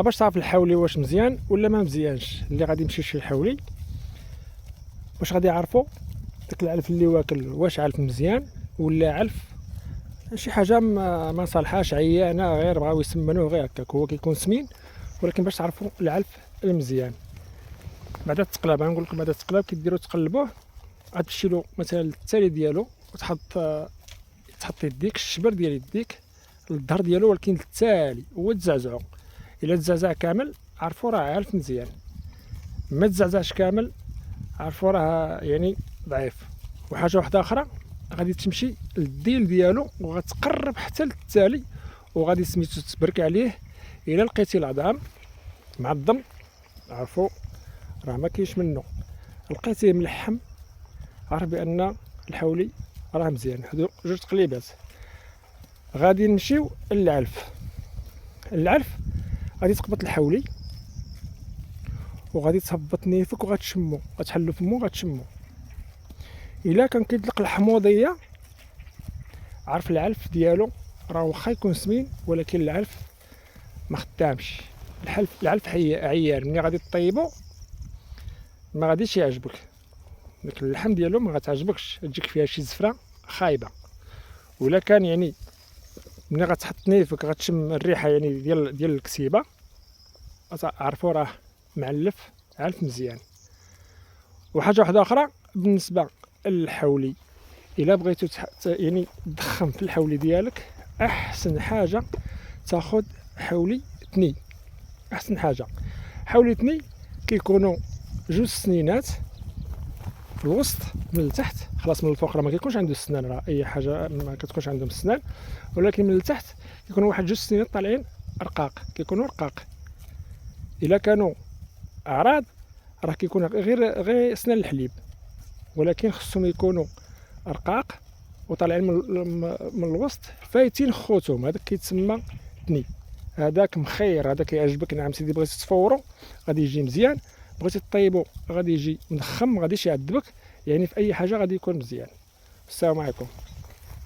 باش تعرف الحولي واش مزيان ولا ما مزيانش. اللي غادي يمشي يشري الحولي واش غادي يعرفوا داك العلف اللي واكل واش علف مزيان ولا علف شي حاجه ما صالحاش، عيانه، غير بغاو يسمنوه غير هكاك، هو كيكون سمين. ولكن باش تعرفوا العلف المزيان بعد التقلاب، غنقول لكم بعد التقلاب كديروا تقلبوه، غتمشي له مثلا للتالي ديالو تحط يديك الشبر ديال يديك للظهر ديالو، ولكن التالي هو تزعزعو. الا تزعزع كامل عرفوا راه عارف مزيان، ما تزعزعش كامل عرفوا راه يعني ضعيف. وحاجه واحده اخرى، غادي تمشي للديل ديالو وغتقرب حتى للتالي وغادي سميتو تبرك عليه. الا لقيتي العظام معظم عرفوا راه ما كاينش منه، لقيتيه ملحم عرف بان الحولي راه مزيان. هادو جوج تقليبات. غادي نمشيو للعلف. العلف غادي تقبط الحولي وغادي تهبط نيفك وغتشمو، غتحلو فمو وغتشمو. الا كان كيطلق الحموضيه عرف العلف ديالو راه واخا يكون سمين ولكن العلف ما خدامش. العلف عيار، ملي غادي طيبو ما غاديش يعجبك، داك اللحم ديالو ما غتعجبكش، تجيك فيها شي زفره خايبه. ولا كان يعني ملي غتحط نيفك غتشم الريحه يعني ديال الكسيبه، عرفوا راه معلف علف مزيان. وحاجه واحده اخرى بالنسبه للحولي، الا بغيتو يعني تضخم في الحولي ديالك، احسن حاجه تاخذ حولي تني. احسن حاجه حولي تني كيكونوا جوج سنينات في الوسط من التحت، خلاص من الفوق راه ما كيكونش عنده السنان، راه اي حاجه ما كتكونش عندهم السنان، ولكن من التحت كيكونوا واحد جوج سنينات طالعين رقاق، كيكونوا رقاق. الا كانوا اعراض راه كيكون غير سنان الحليب، ولكن خصهم يكونوا رقاق وطالعين من الوسط فايتين خوتهم، هذاك كيتسمى تني. هذاك مخير، هذاك كيعجبك. نعم سيدي، بغيتي تصفورو غادي يجي مزيان، بغيتي طيبو غادي يجي مضخم، ما غاديش يعذبك، يعني في اي حاجه غادي يكون مزيان. السلام عليكم.